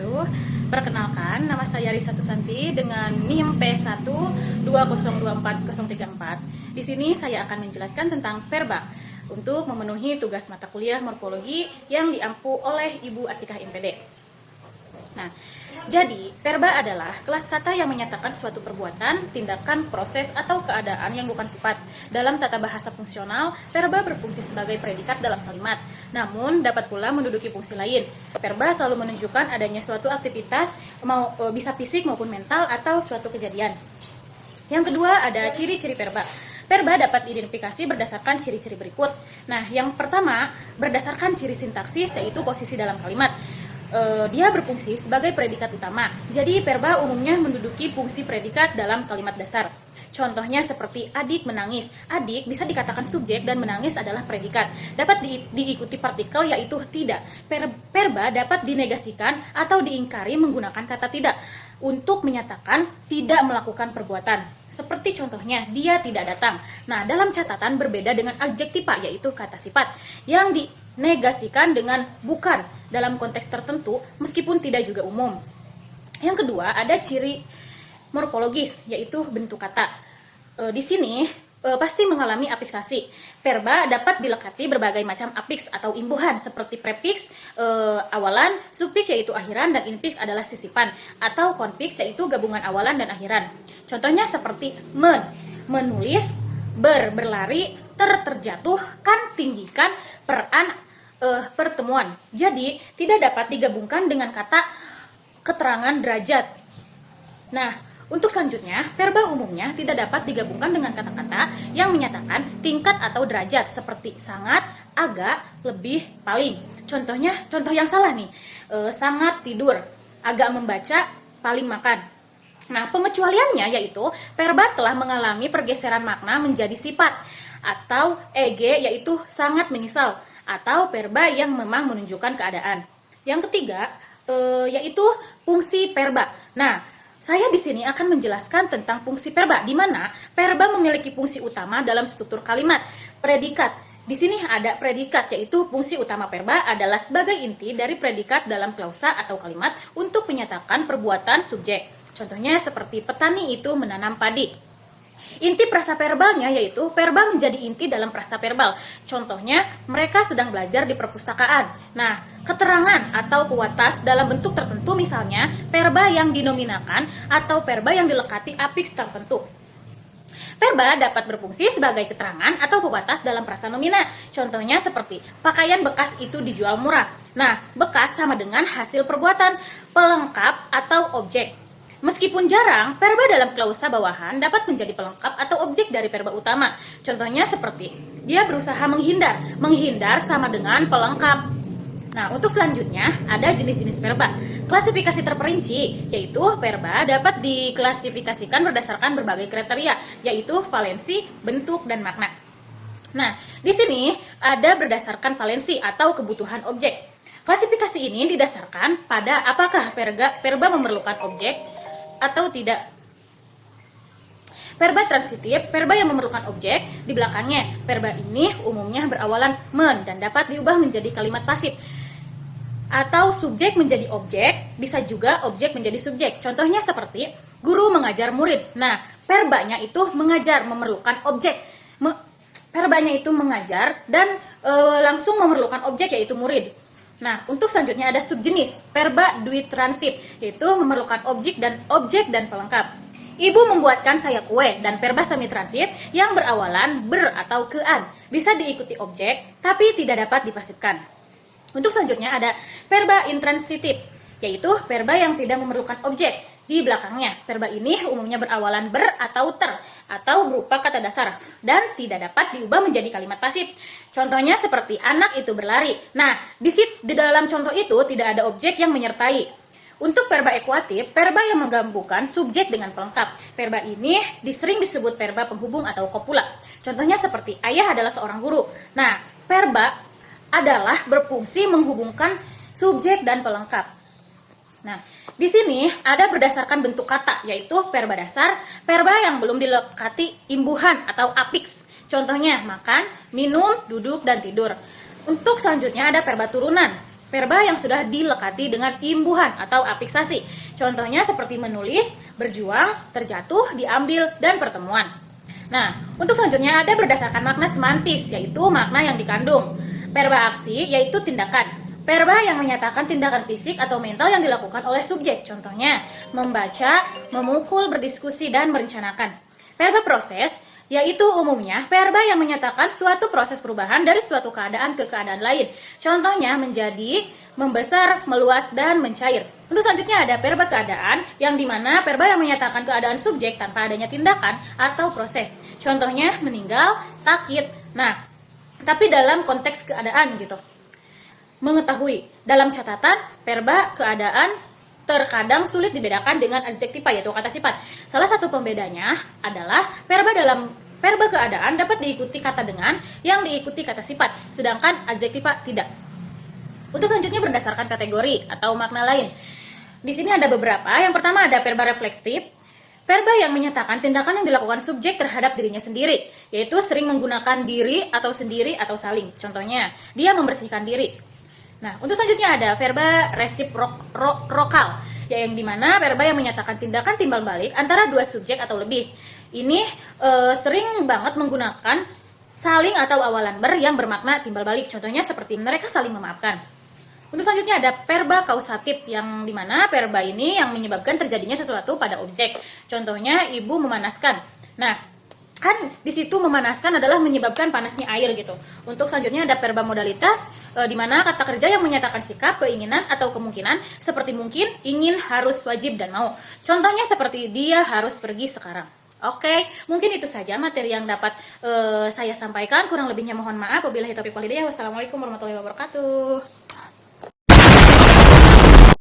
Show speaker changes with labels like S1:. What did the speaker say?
S1: wabarakatuh. Perkenalkan, nama saya Risa Susanti dengan NIM P120240034. Di sini saya akan menjelaskan tentang verba untuk memenuhi tugas mata kuliah morfologi yang diampu oleh Ibu Atikah MPD. Nah, jadi verba adalah kelas kata yang menyatakan suatu perbuatan, tindakan, proses, atau keadaan yang bukan sifat. Dalam tata bahasa fungsional, verba berfungsi sebagai predikat dalam kalimat, namun dapat pula menduduki fungsi lain. Verba selalu menunjukkan adanya suatu aktivitas, bisa fisik maupun mental, atau suatu kejadian. Yang kedua, ada ciri-ciri verba. Verba dapat diidentifikasi berdasarkan ciri-ciri berikut. Nah, yang pertama, berdasarkan ciri sintaksis, yaitu posisi dalam kalimat. Dia berfungsi sebagai predikat utama. Jadi verba umumnya menduduki fungsi predikat dalam kalimat dasar. Contohnya seperti adik menangis. Adik bisa dikatakan subjek dan menangis adalah predikat. Dapat diikuti partikel yaitu tidak. Verba dapat dinegasikan atau diingkari menggunakan kata tidak untuk menyatakan tidak melakukan perbuatan. Seperti contohnya, dia tidak datang. Nah, dalam catatan berbeda dengan adjektiva yaitu kata sifat yang dinegasikan dengan bukan dalam konteks tertentu meskipun tidak juga umum. Yang kedua, ada ciri morfologis yaitu bentuk kata. Di sini pasti mengalami afiksasi. Verba dapat dilekati berbagai macam afiks atau imbuhan seperti prefiks awalan, sufiks yaitu akhiran, dan infiks adalah sisipan, atau konfiks yaitu gabungan awalan dan akhiran. Contohnya seperti menulis, berlari, terjatuh, kan, tinggikan, pertemuan. Jadi tidak dapat digabungkan dengan kata keterangan derajat. Nah, untuk selanjutnya, verba umumnya tidak dapat digabungkan dengan kata-kata yang menyatakan tingkat atau derajat seperti sangat, agak, lebih, paling. Contoh yang salah nih, sangat tidur, agak membaca, paling makan. Nah, pengecualiannya yaitu verba telah mengalami pergeseran makna menjadi sifat, atau EG yaitu sangat menyesal, atau verba yang memang menunjukkan keadaan. Yang ketiga yaitu fungsi verba. Nah, saya di sini akan menjelaskan tentang fungsi verba, di mana verba memiliki fungsi utama dalam struktur kalimat, predikat. Di sini ada predikat, yaitu fungsi utama verba adalah sebagai inti dari predikat dalam klausa atau kalimat untuk menyatakan perbuatan subjek. Contohnya seperti petani itu menanam padi. Inti prasa verbalnya yaitu verba menjadi inti dalam prasa verbal. Contohnya, mereka sedang belajar di perpustakaan. Nah, keterangan atau kuatas dalam bentuk tertentu, misalnya verba yang dinominakan atau verba yang dilekati afiks tertentu. Verba dapat berfungsi sebagai keterangan atau kuatas dalam prasa nomina. Contohnya seperti pakaian bekas itu dijual murah. Nah, bekas sama dengan hasil perbuatan, pelengkap atau objek. Meskipun jarang, verba dalam klausa bawahan dapat menjadi pelengkap atau objek dari verba utama. Contohnya seperti, dia berusaha menghindar. Menghindar sama dengan pelengkap. Nah, untuk selanjutnya, ada jenis-jenis verba. Klasifikasi terperinci, yaitu verba dapat diklasifikasikan berdasarkan berbagai kriteria, yaitu valensi, bentuk, dan makna. Nah, di sini ada berdasarkan valensi atau kebutuhan objek. Klasifikasi ini didasarkan pada apakah verba memerlukan objek atau tidak. Verba transitif, verba yang memerlukan objek di belakangnya. Verba ini umumnya berawalan men dan dapat diubah menjadi kalimat pasif. Atau subjek menjadi objek, bisa juga objek menjadi subjek. Contohnya seperti guru mengajar murid. Nah, verbanya itu mengajar, memerlukan objek. Verbanya itu mengajar dan langsung memerlukan objek yaitu murid. Nah, untuk selanjutnya ada subjenis, verba duitransit, yaitu memerlukan objek dan pelengkap. Ibu membuatkan saya kue, dan verba semitransit yang berawalan ber atau kean, bisa diikuti objek, tapi tidak dapat dipasifkan. Untuk selanjutnya ada verba intransitif, yaitu verba yang tidak memerlukan objek di belakangnya. Verba ini umumnya berawalan ber atau ter, atau berupa kata dasar, dan tidak dapat diubah menjadi kalimat pasif. Contohnya seperti anak itu berlari. Nah, di dalam contoh itu tidak ada objek yang menyertai. Untuk verba ekuatif, verba yang menggabungkan subjek dengan pelengkap. Verba ini sering disebut verba penghubung atau kopula. Contohnya seperti ayah adalah seorang guru. Nah, verba adalah berfungsi menghubungkan subjek dan pelengkap. Nah, di sini ada berdasarkan bentuk kata, yaitu verba dasar, verba yang belum dilekati imbuhan atau afiks. Contohnya makan, minum, duduk, dan tidur. Untuk selanjutnya ada verba turunan. verba yang sudah dilekati dengan imbuhan atau afiksasi. Contohnya seperti menulis, berjuang, terjatuh, diambil, dan pertemuan. Nah, untuk selanjutnya ada berdasarkan makna semantis, yaitu makna yang dikandung. Verba aksi yaitu tindakan. Verba yang menyatakan tindakan fisik atau mental yang dilakukan oleh subjek. Contohnya, membaca, memukul, berdiskusi, dan merencanakan. Verba proses yaitu umumnya verba yang menyatakan suatu proses perubahan dari suatu keadaan ke keadaan lain. Contohnya menjadi, membesar, meluas, dan mencair. Untuk selanjutnya ada verba keadaan, yang dimana verba yang menyatakan keadaan subjek tanpa adanya tindakan atau proses. Contohnya meninggal, sakit. Nah, tapi dalam konteks keadaan gitu. Mengetahui, dalam catatan verba keadaan terkadang sulit dibedakan dengan adjektiva yaitu kata sifat. Salah satu pembedanya adalah verba keadaan dapat diikuti kata dengan yang diikuti kata sifat, sedangkan adjektiva tidak. Untuk selanjutnya berdasarkan kategori atau makna lain. Di sini ada beberapa. Yang pertama ada verba refleksif. Verba yang menyatakan tindakan yang dilakukan subjek terhadap dirinya sendiri, yaitu sering menggunakan diri atau sendiri atau saling. Contohnya, dia membersihkan diri. Nah, untuk selanjutnya ada verba resiprokal, yang dimana verba yang menyatakan tindakan timbal balik antara dua subjek atau lebih. Ini sering banget menggunakan saling atau awalan ber yang bermakna timbal balik. Contohnya seperti mereka saling memaafkan. Untuk selanjutnya ada verba kausatif, yang dimana verba ini yang menyebabkan terjadinya sesuatu pada objek. Contohnya ibu memanaskan. Nah, kan di situ memanaskan adalah menyebabkan panasnya air gitu. Untuk selanjutnya ada verba modalitas, di mana kata kerja yang menyatakan sikap, keinginan, atau kemungkinan seperti mungkin, ingin, harus, wajib, dan mau. Contohnya seperti dia harus pergi sekarang. Oke, mungkin itu saja materi yang dapat saya sampaikan. Kurang lebihnya mohon maaf. Wabillahi taufiq wal hidayah. Wassalamualaikum warahmatullahi wabarakatuh.